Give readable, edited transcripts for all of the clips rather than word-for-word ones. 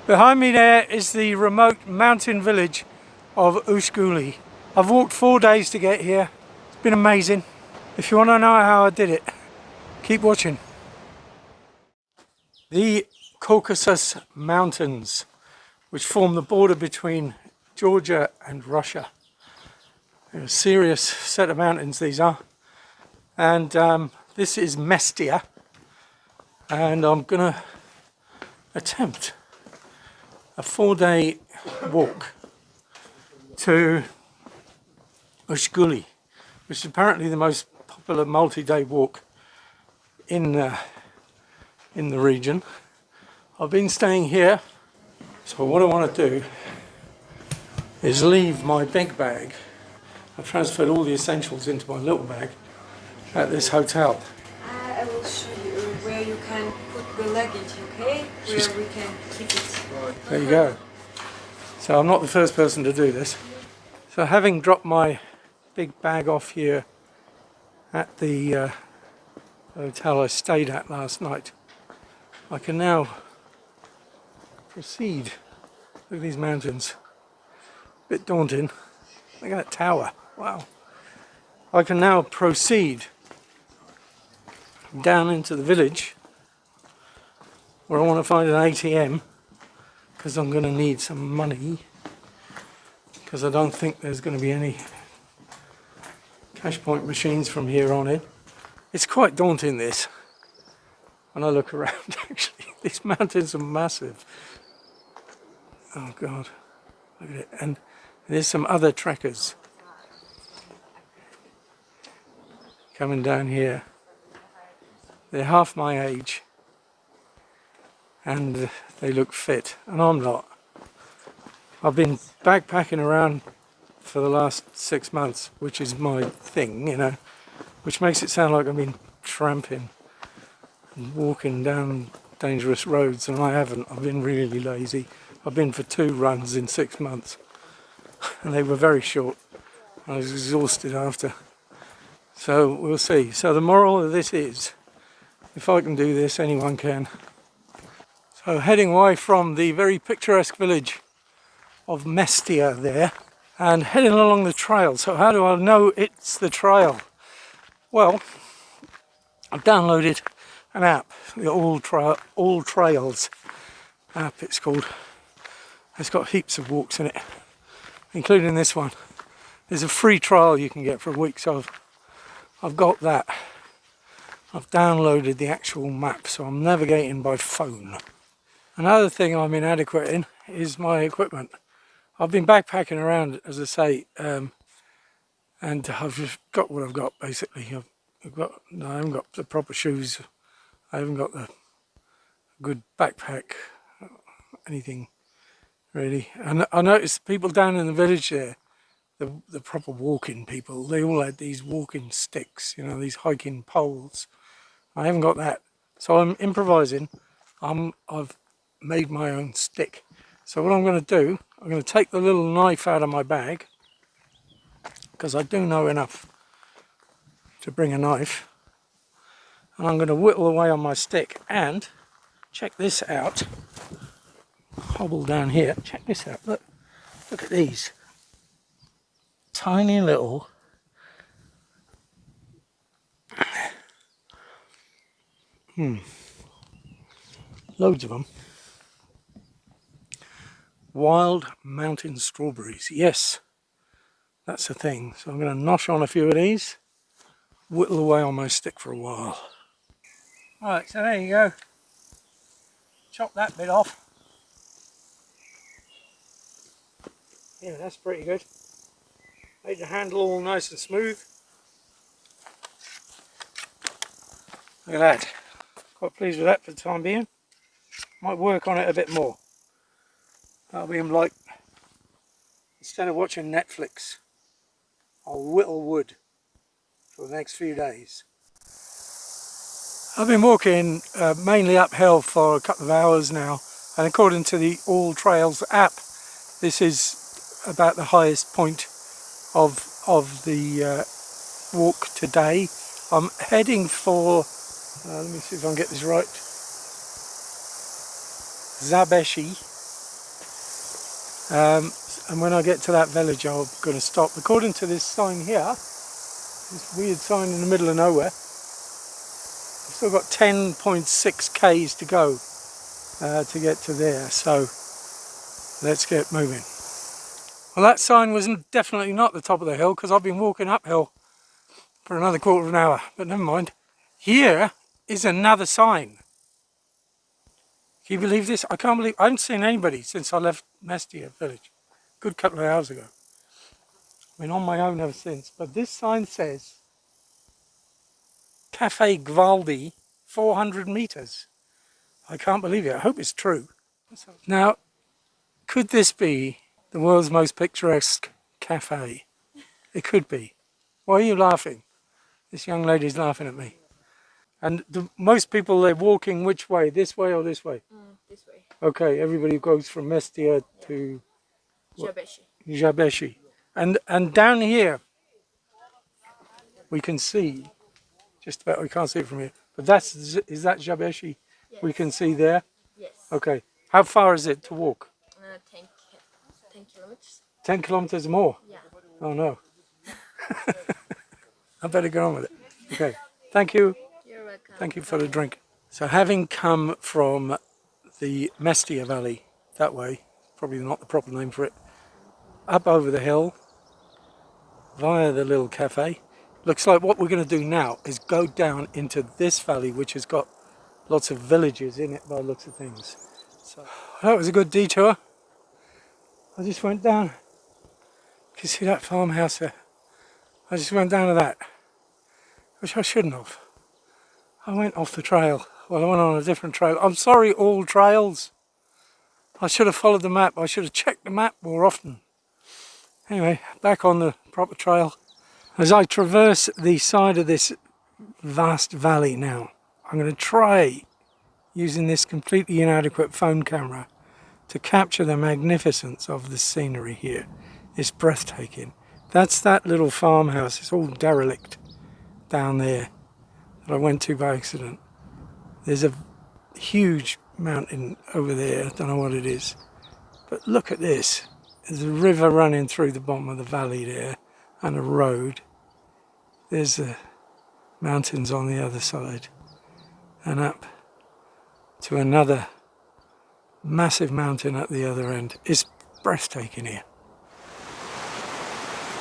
Behind me there is the remote mountain village of Ushguli. I've walked 4 days to get here. It's been amazing. If you want to know how I did it, keep watching. The Caucasus Mountains, which form the border between Georgia and Russia. They're a serious set of mountains, these are. And this is Mestia. And I'm going to attempt a 4-day walk to Ushguli, which is apparently the most popular multi-day walk in the region. I've been staying here, so what I want to do is leave my big bag. I've transferred all the essentials into my little bag at this hotel. I will show you where you can put the luggage, okay? Where we can keep it. There you go. So I'm not the first person to do this. So having dropped my big bag off here at the hotel I stayed at last night, I can now proceed. Look at these mountains. A bit daunting. Look at that tower. Wow. I can now proceed down into the village where I want to find an ATM because I'm going to need some money, because I don't think there's going to be any cash point machines from here on in. It's quite daunting, this, when I look around. Actually, these mountains are massive. Oh God, look at it. And there's some other trekkers coming down here. They're half my age and they look fit, and I'm not. I've been backpacking around for the last 6 months, which is my thing, you know, which makes it sound like I've been tramping and walking down dangerous roads, and I haven't. I've been really lazy. I've been for 2 runs in 6 months and they were very short. I was exhausted after. So we'll see. So the moral of this is, if I can do this, anyone can. So heading away from the very picturesque village of Mestia there, and heading along the trail. So how do I know it's the trail? Well, I've downloaded an app, the All Trails app it's called. It's got heaps of walks in it, including this one. There's a free trial you can get for a week, so I've got that. I've downloaded the actual map, so I'm navigating by phone. Another thing I'm inadequate in is my equipment. I've been backpacking around, as I say, and I've just got what I've got, basically. I haven't got the proper shoes. I haven't got the good backpack, anything really. And I noticed people down in the village there, the proper walking people, they all had these walking sticks, you know, these hiking poles. I haven't got that, so I'm improvising. I've made my own stick. So what I'm going to do, I'm going to take the little knife out of my bag, because I do know enough to bring a knife, and I'm going to whittle away on my stick. And check this out. Hobble down here. Check this out. Look at these tiny little loads of them. Wild mountain strawberries. Yes, that's a thing. So I'm going to nosh on a few of these, whittle away on my stick for a while. Alright, so there you go. Chop that bit off. Yeah, that's pretty good. Made the handle all nice and smooth. Look at that. Quite pleased with that for the time being. Might work on it a bit more. That'll be like, instead of watching Netflix, I'll whittle wood for the next few days. I've been walking mainly uphill for a couple of hours now, and according to the All Trails app, this is about the highest point of the walk today. I'm heading for, let me see if I can get this right, Adashi, And when I get to that village, I'm going to stop. According to this sign here, this weird sign in the middle of nowhere, I've still got 10.6 k's to go to get to there. So let's get moving. Well, that sign was definitely not the top of the hill because I've been walking uphill for another quarter of an hour. But never mind. Here is another sign. Can you believe this? I can't believe I haven't seen anybody since I left Mestia village. Good couple of hours ago. I've been on my own ever since. But this sign says Cafe Galdi, 400 meters. I can't believe it. I hope it's true. Now, could this be the world's most picturesque cafe? It could be. Why are you laughing? This young lady's laughing at me. And most people, they're walking which way? This way or this way? This way. Okay, everybody goes from Mestia to Jabeshi. And down here, we can see, just about, we can't see it from here, but is that Jabeshi? Yes. We can see there? Yes. Okay. How far is it to walk? 10 kilometers. 10 kilometers more? Yeah. Oh no. I better get on with it. Okay. Thank you. You're welcome. Thank you for the drink. So having come from the Mestia Valley that way, probably not the proper name for it, up over the hill via the little cafe, looks like what we're going to do now is go down into this valley, which has got lots of villages in it by the looks of things. So that was a good detour. I just went down. You can see that farmhouse there. I just went down to that, which I shouldn't have. I went off the trail. Well, I went on a different trail. I'm sorry, all trails. I should have followed the map. I should have checked the map more often. Anyway, back on the proper trail. As I traverse the side of this vast valley now, I'm going to try using this completely inadequate phone camera to capture the magnificence of the scenery here. It's breathtaking. That's that little farmhouse. It's all derelict down there that I went to by accident. There's a huge mountain over there. I don't know what it is. But look at this. There's a river running through the bottom of the valley there and a road. There's the mountains on the other side and up to another massive mountain at the other end. It's breathtaking here.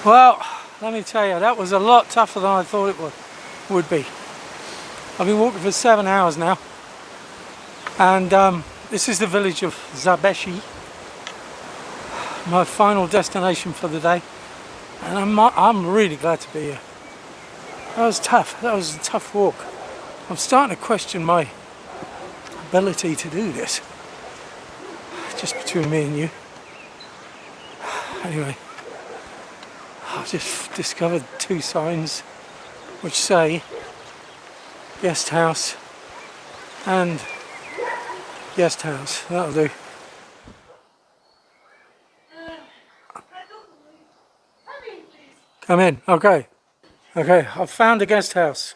Well, let me tell you, that was a lot tougher than I thought it would be. I've been walking for 7 hours now, and this is the village of Zabeshi, my final destination for the day, and I'm really glad to be here. That was tough. That was a tough walk. I'm starting to question my ability to do this. Just between me and you. Anyway, I've just discovered 2 signs which say guest house and guest house. That'll do. Come in. Okay. Okay, I've found a guest house.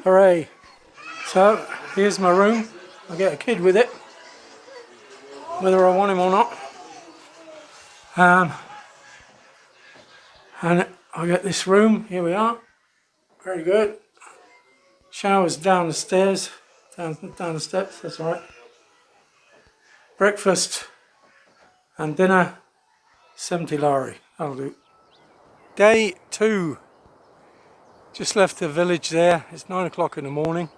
Hooray. So, here's my room. I'll get a kid with it, whether I want him or not. And I get this room. Here we are. Very good. Showers down the stairs, down the steps, that's all right. Breakfast and dinner, 70 lari, that'll do. Day 2. Just left the village there. It's 9 o'clock in the morning.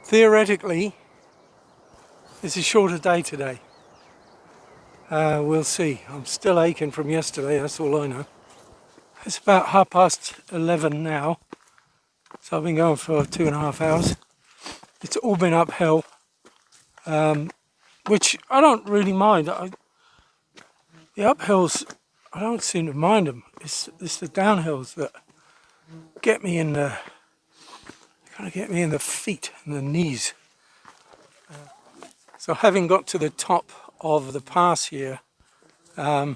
Theoretically, it's a shorter day today. We'll see. I'm still aching from yesterday, that's all I know. It's about 11:30 now. So I've been going for 2.5 hours. It's all been uphill, which I don't really mind. The uphills, I don't seem to mind them. It's the downhills that get me in the feet and the knees. So having got to the top of the pass here, I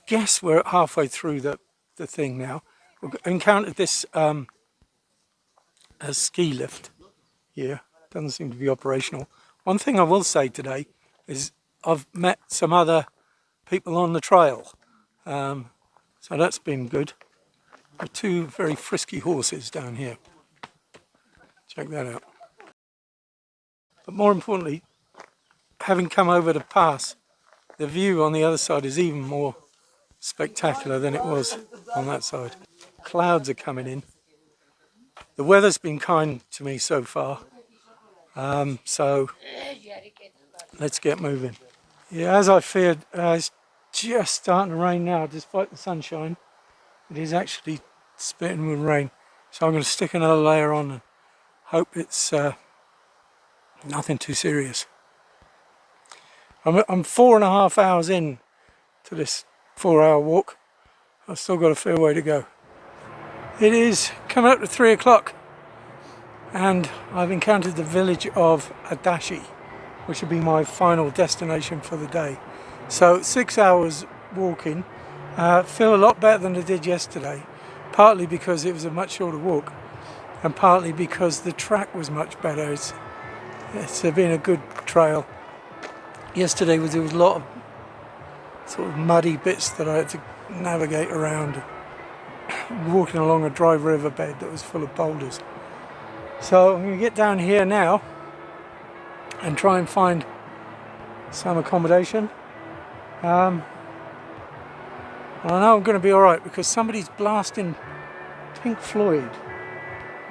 guess we're halfway through the thing now. We've encountered this a ski lift here. Doesn't seem to be operational. One thing I will say today, is I've met some other people on the trail. So that's been good. There are two very frisky horses down here. Check that out. But more importantly, having come over the pass, the view on the other side is even more spectacular than it was on that side. Clouds are coming in. The weather's been kind to me so far. So let's get moving. Yeah, as I feared, it's just starting to rain now, despite the sunshine. It is actually spitting with rain. So I'm going to stick another layer on and hope it's nothing too serious. I'm 4.5 hours in to this 4-hour walk. I've still got a fair way to go. It is coming up to 3 o'clock and I've encountered the village of Adashi, which will be my final destination for the day. So 6 hours walking, feel a lot better than I did yesterday, partly because it was a much shorter walk and partly because the track was much better. It's been a good trail. Yesterday there was a lot of sort of muddy bits that I had to navigate around, walking along a dry riverbed that was full of boulders. So I'm going to get down here now and try and find some accommodation. I know I'm going to be alright because somebody's blasting Pink Floyd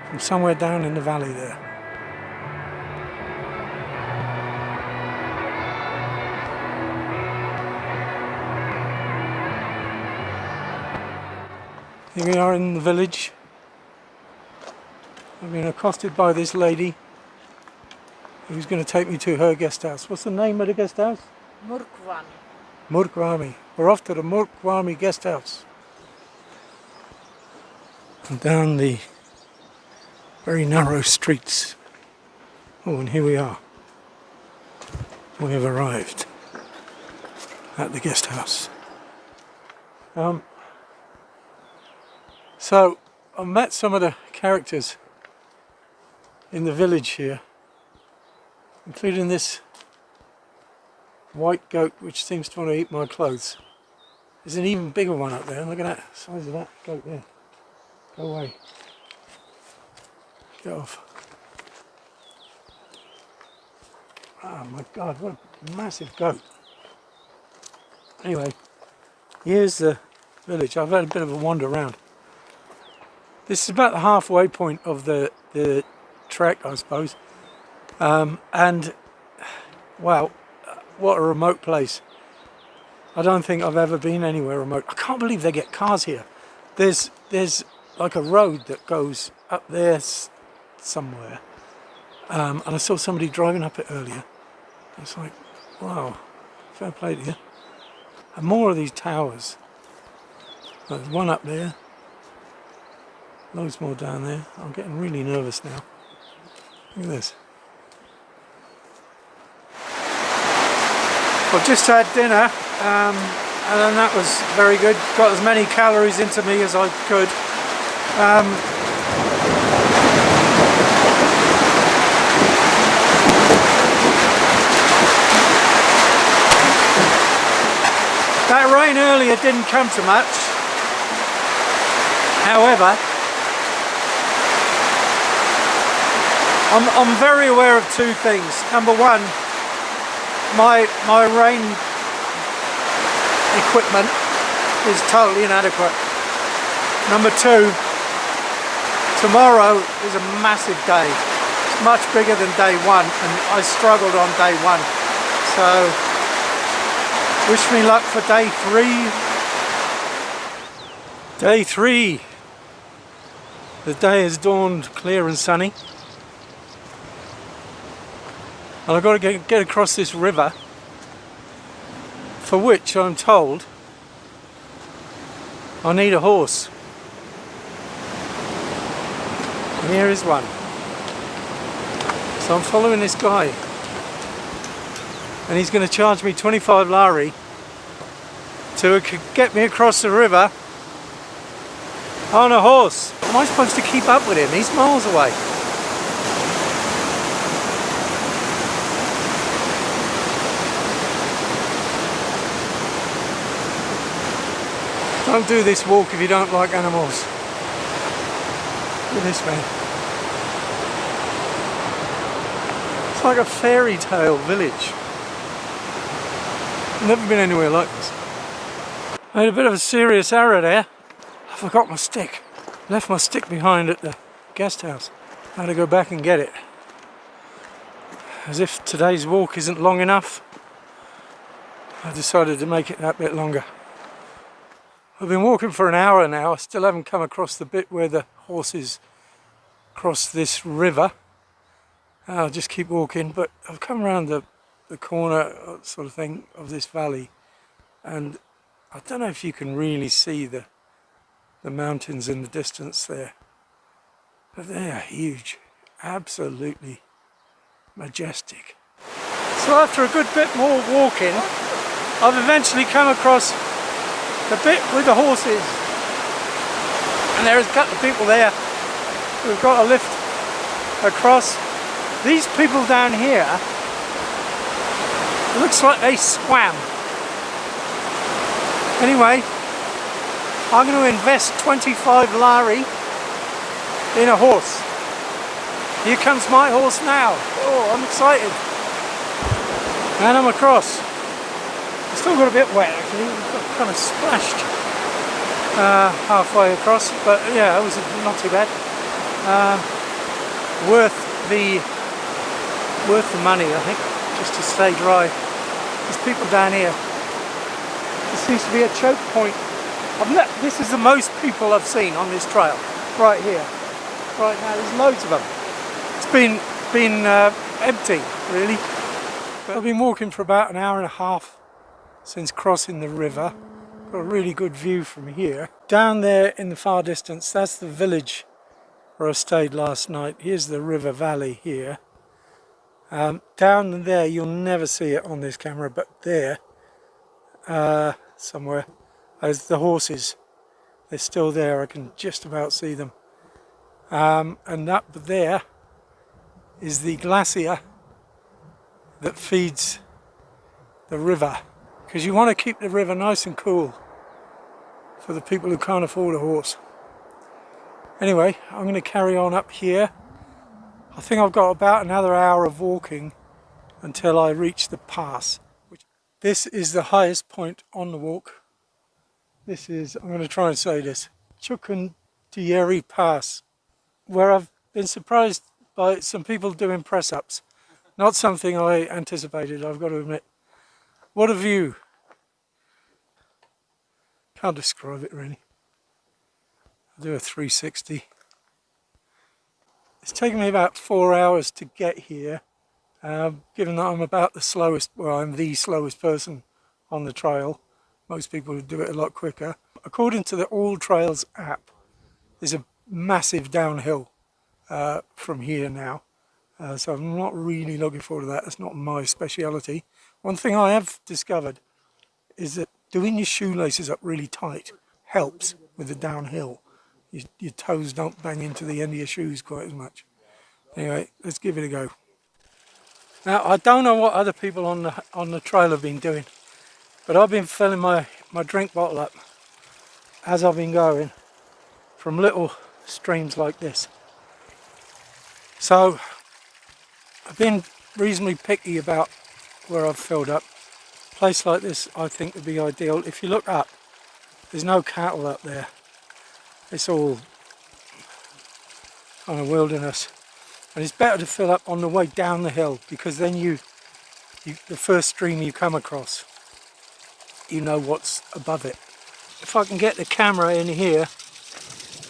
from somewhere down in the valley there. Here we are in the village. I've been accosted by this lady who's going to take me to her guest house. What's the name of the guest house? Mwami. Mwami. We're off to the Mwami guest house. And down the very narrow streets. Oh, and here we are. We have arrived at the guest house. So I met some of the characters in the village here, including this white goat which seems to want to eat my clothes. There's an even bigger one up there. Look at that size of that goat there. Go away. Get off. Oh my God, what a massive goat. Anyway, here's the village. I've had a bit of a wander around. This is about the halfway point of the trek, I suppose. And wow, what a remote place. I don't think I've ever been anywhere remote. I can't believe they get cars here. There's like a road that goes up there somewhere. And I saw somebody driving up it earlier. It's like, wow, fair play to you. And more of these towers. There's one up there. Loads more down there. I'm getting really nervous now. Look at this. I've just had dinner and that was very good. Got as many calories into me as I could. That rain earlier didn't come to much. However, I'm very aware of two things. Number one, my rain equipment is totally inadequate. Number two, tomorrow is a massive day. It's much bigger than day one, and I struggled on day one. So, wish me luck for day three. Day three. The day has dawned clear and sunny. And I've got to get across this river, for which I'm told I need a horse. And here is one. So I'm following this guy, and he's going to charge me 25 lari to get me across the river on a horse. Am I supposed to keep up with him? He's miles away. Don't do this walk if you don't like animals. Look at this, man. It's like a fairy tale village. I've never been anywhere like this. I made a bit of a serious error there. I forgot my stick. Left my stick behind at the guest house. I had to go back and get it. As if today's walk isn't long enough, I decided to make it that bit longer. I've been walking for an hour now. I still haven't come across the bit where the horses cross this river. I'll just keep walking, but I've come around the corner sort of thing of this valley, and I don't know if you can really see the mountains in the distance there, but they are huge, absolutely majestic. So after a good bit more walking, I've eventually come across the bit with the horses, and there's a couple of people there who've got a lift across. These people down here, it looks like they swam. Anyway, I'm going to invest 25 lari in a horse. Here comes my horse now. Oh, I'm excited. And I'm across. It's still got a bit wet actually, got kind of splashed halfway across, but yeah, it was not too bad. Worth the money, I think, just to stay dry. There's people down here. There seems to be a choke point. This is the most people I've seen on this trail, right here. Right now, there's loads of them. It's been empty, really. But I've been walking for about an hour and a half since crossing the river. Got a really good view from here. Down there in the far distance, that's the village where I stayed last night. Here's the river valley here. Down there, you'll never see it on this camera, but there, somewhere, there's the horses. They're still there. I can just about see them. And up there is the glacier that feeds the river, because you want to keep the river nice and cool for the people who can't afford a horse. Anyway, I'm going to carry on up here. I think I've got about another hour of walking until I reach the pass. This is the highest point on the walk. This is, I'm going to try and say this, Chender Pass, where I've been surprised by some people doing press-ups. Not something I anticipated, I've got to admit. What a view. Can't describe it really. I'll do a 360. It's taken me about 4 hours to get here, given that I'm about the slowest, well, I'm the slowest person on the trail. Most people would do it a lot quicker. According to the All Trails app, there's a massive downhill from here now. So I'm not really looking forward to that. That's not my speciality. One thing I have discovered is that doing your shoelaces up really tight helps with the downhill. Your toes don't bang into the end of your shoes quite as much. Anyway, let's give it a go. Now, I don't know what other people on the trail have been doing, but I've been filling my drink bottle up as I've been going from little streams like this. So I've been reasonably picky about where I've filled up. A place like this I think would be ideal. If you look up, there's no cattle up there. It's all kind of wilderness. And it's better to fill up on the way down the hill, because then the first stream you come across, you know what's above it. If I can get the camera in here,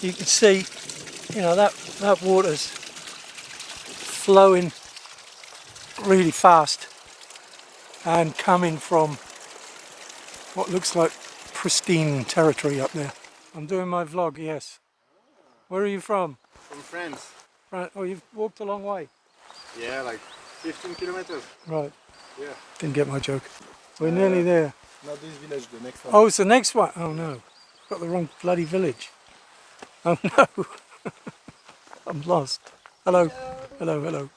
you can see, you know, that water's flowing really fast and coming from what looks like pristine territory up there. I'm doing my vlog, yes. Where are you from? From France. Right. Oh, you've walked a long way. Yeah, like 15 kilometers. Right. Yeah. Didn't get my joke. We're nearly there. Not this village, the next one. Oh, it's the next one. Oh no. Got the wrong bloody village. Oh no. I'm lost. Hello. Hello, hello.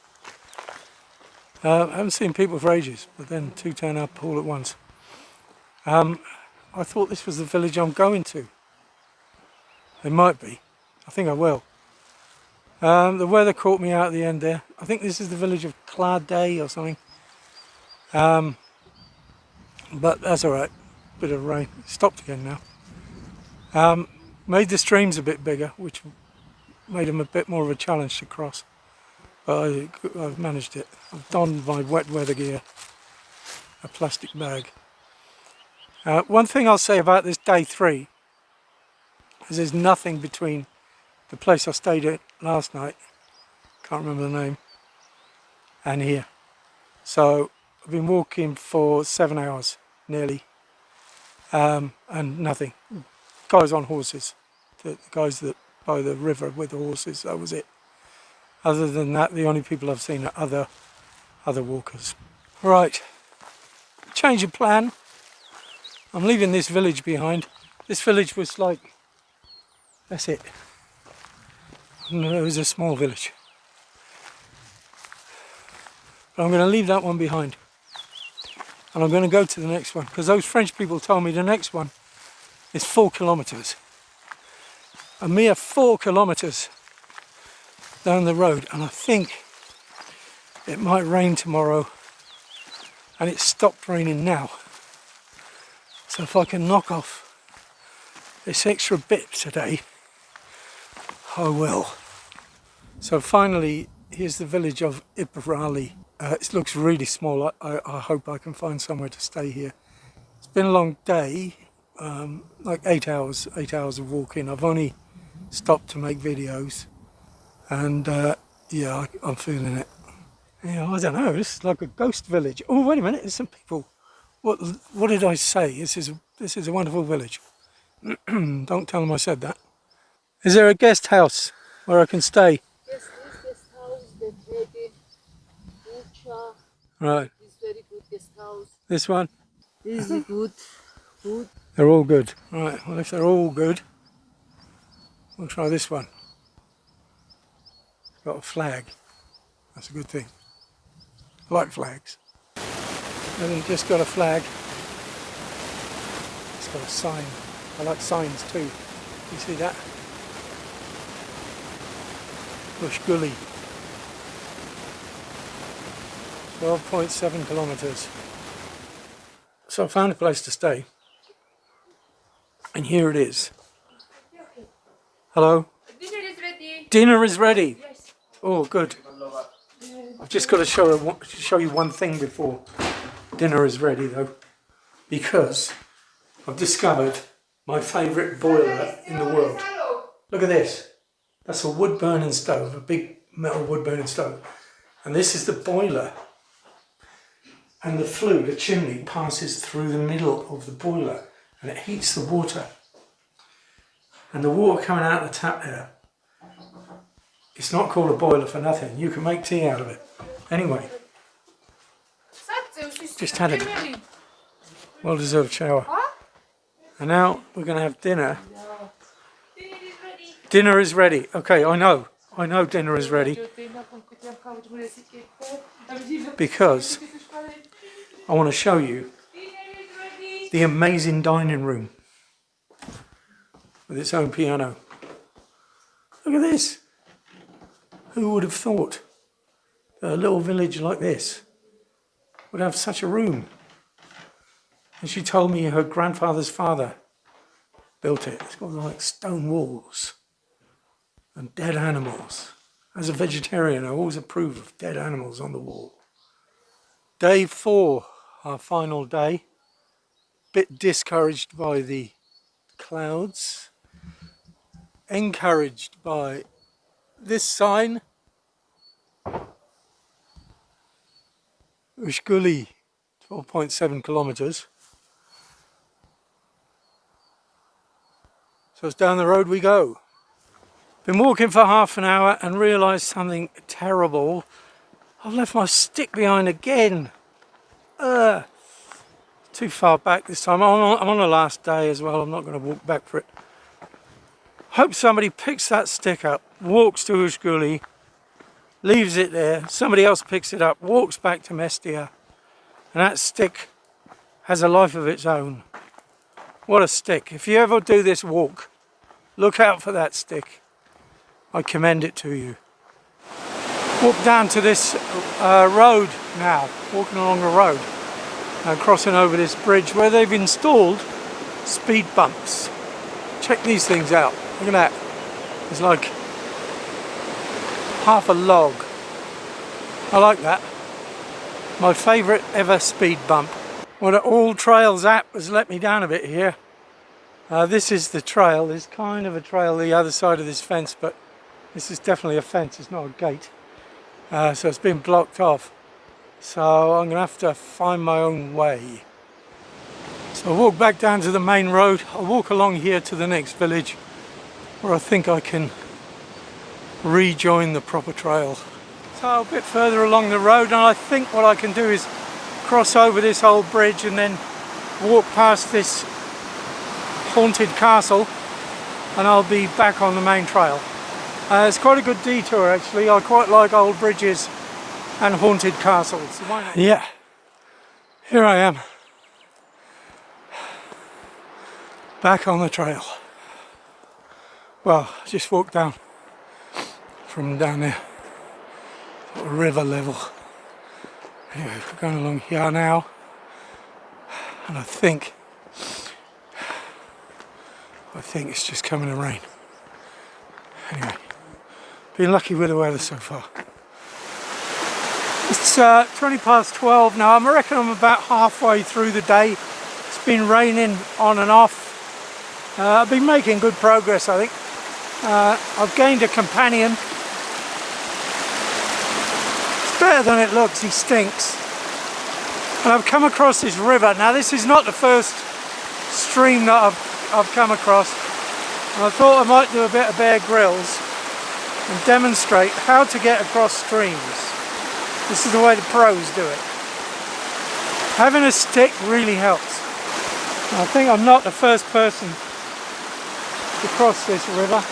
I haven't seen people for ages, but then two turn up all at once. I thought this was the village I'm going to. They might be. I think I will. The weather caught me out at the end there. I think this is the village of Galdi or something. But that's alright. Bit of rain. Stopped again now. Made the streams a bit bigger, which made them a bit more of a challenge to cross. But I've managed it. I've donned my wet weather gear. A plastic bag. One thing I'll say about this day 3 is there's nothing between the place I stayed at last night, can't remember the name, and here. So I've been walking for 7 hours nearly, and nothing. Guys on horses, the guys that by the river with the horses, that was it. Other than that, the only people I've seen are other walkers. Right, change of plan. I'm leaving this village behind. This village was like, that's it. It was a small village. But I'm going to leave that one behind. And I'm going to go to the next one, because those French people told me the next one is 4 kilometres. A mere 4 kilometres down the road. And I think it might rain tomorrow. And it's stopped raining now. So if I can knock off this extra bit today, I will. So finally, here's the village of Ibrali. It looks really small. I hope I can find somewhere to stay here. It's been a long day, like 8 hours of walking. I've only stopped to make videos, and yeah, I'm feeling it. Yeah, I don't know, this is like a ghost village. Oh, wait a minute, there's some people. What did I say? This is a wonderful village. Don't tell them I said that. Is there a guest house where I can stay? Yes, this guest house that ready. Ucha. Right. This very good guest house. This one? This is good. Good. They're all good. Right, well if they're all good, we'll try this one. It's got a flag. That's a good thing. I like flags. And then just got a flag. It's got a sign. I like signs too. You see that? Ushguli. 12.7 kilometres. So I found a place to stay. And here it is. Hello? Dinner is ready. Dinner is ready. Yes. Oh, good. I've just got to show you one thing before dinner is ready, though, because I've discovered my favourite boiler in the world. Look at this. That's a wood burning stove, a big metal wood burning stove, and this is the boiler. And the flue, the chimney, passes through the middle of the boiler, and it heats the water. And the water coming out of the tap there, it's not called a boiler for nothing. You can make tea out of it. Anyway, just had a well-deserved shower. And now we're going to have dinner. Dinner is ready. Okay, I know dinner is ready. Because I want to show you the amazing dining room with its own piano. Look at this. Who would have thought that a little village like this would have such a room? And she told me her grandfather's father built it. It's got like stone walls and dead animals. As a vegetarian, I always approve of dead animals on the wall. Day 4, our final day. Bit discouraged by the clouds. Encouraged by this sign. Ushguli, 12.7 kilometres. So it's down the road we go. Been walking for half an hour and realised something terrible. I've left my stick behind again. Too far back this time. I'm on the last day as well. I'm not going to walk back for it. Hope somebody picks that stick up, walks to Ushguli, leaves it there. Somebody else picks it up, walks back to Mestia, and that stick has a life of its own. What a stick. If you ever do this walk, Look out for that stick. I commend it to you. Walk down to this road now, walking along a road, crossing over this bridge where they've installed speed bumps. Check these things out. Look at that. It's like half a log. I like that. My favourite ever speed bump. Well, the All Trails app has let me down a bit here. This is the trail. There's kind of a trail the other side of this fence, but this is definitely a fence, it's not a gate. So it's been blocked off. So I'm going to have to find my own way. So I'll walk back down to the main road. I'll walk along here to the next village where I think I can rejoin the proper trail. So a bit further along the road, and I think what I can do is cross over this old bridge and then walk past this haunted castle, and I'll be back on the main trail. It's quite a good detour actually. I quite like old bridges and haunted castles. Yeah, here I am, back on the trail. Well, I just walked down from down there, sort of river level. Anyway, we're going along here now, and I think it's just coming to rain. Anyway, been lucky with the weather so far. It's 20 past 12 now. I reckon I'm about halfway through the day. It's been raining on and off. I've been making good progress, I think. I've gained a companion. It's better than it looks, he stinks. And I've come across this river. Now this is not the first stream that I've come across. And I thought I might do a bit of Bear Grylls and demonstrate how to get across streams. This is the way the pros do it. Having a stick really helps. And I think I'm not the first person to cross this river,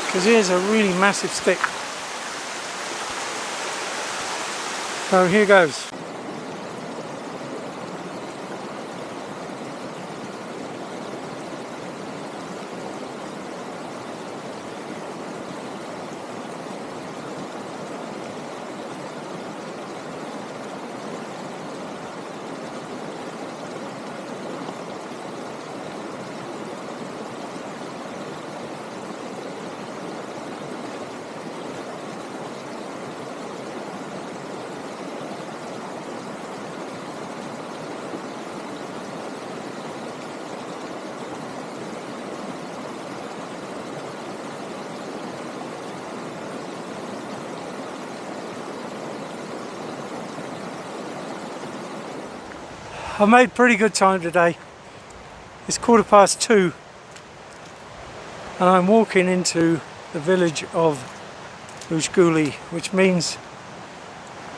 because here's a really massive stick. So here goes. I've made pretty good time today. It's 2:15 and I'm walking into the village of Ushguli, which means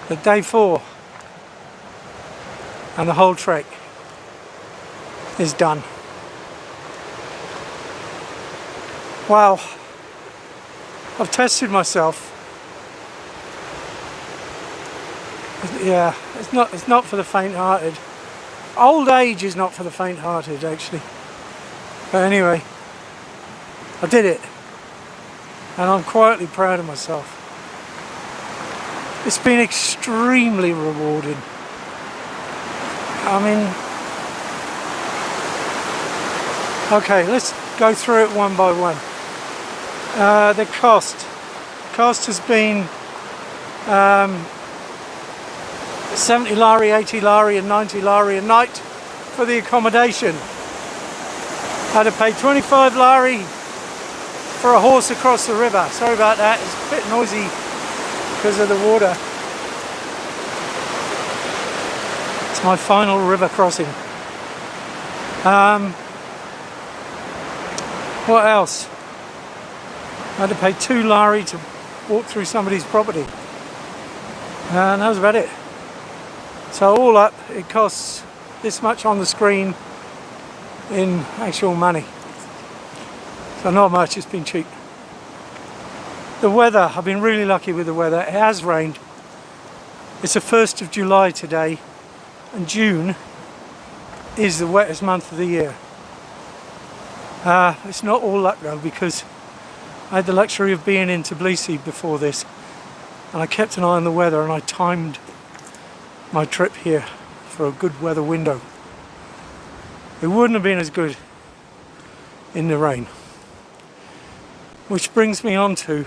that day 4 and the whole trek is done. Wow, I've tested myself. Yeah, it's not for the faint-hearted. Old age is not for the faint-hearted, actually. But anyway, I did it, and I'm quietly proud of myself. It's been extremely rewarding. I mean, okay, let's go through it one by one. The cost has been 70 lari, 80 lari and 90 lari a night for the accommodation. I had to pay 25 lari for a horse across the river. Sorry about that, it's a bit noisy because of the water. It's my final river crossing. What else? I had to pay 2 lari to walk through somebody's property. And that was about it. So all up, it costs this much on the screen in actual money. So not much, it's been cheap. The weather, I've been really lucky with the weather. It has rained. It's the 1st of July today, and June is the wettest month of the year. It's not all luck though, because I had the luxury of being in Tbilisi before this, and I kept an eye on the weather, and I timed my trip here for a good weather window. It wouldn't have been as good in the rain. Which brings me on to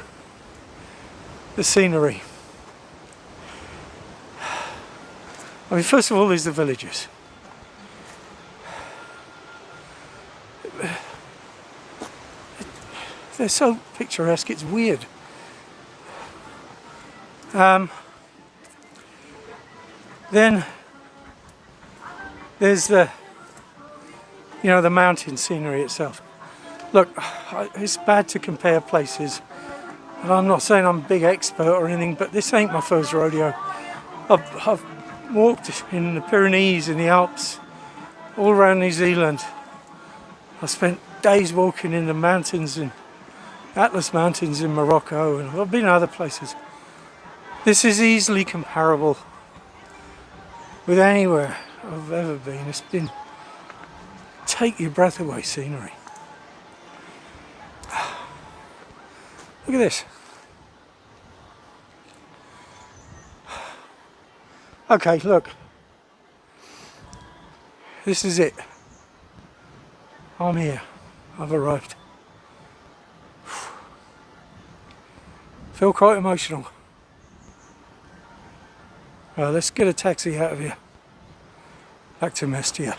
the scenery. I mean, first of all, there's the villages. They're so picturesque, it's weird. Then there's the mountain scenery itself. Look, it's bad to compare places, and I'm not saying I'm a big expert or anything, but this ain't my first rodeo. I've walked in the Pyrenees, in the Alps, all around New Zealand. I spent days walking in the mountains, in Atlas Mountains in Morocco, and I've been in other places. This is easily comparable with anywhere I've ever been. It's been take your breath away scenery. Look at this. Okay, look. This is it. I'm here. I've arrived. Feel quite emotional. Let's get a taxi out of here. Back to Mestia.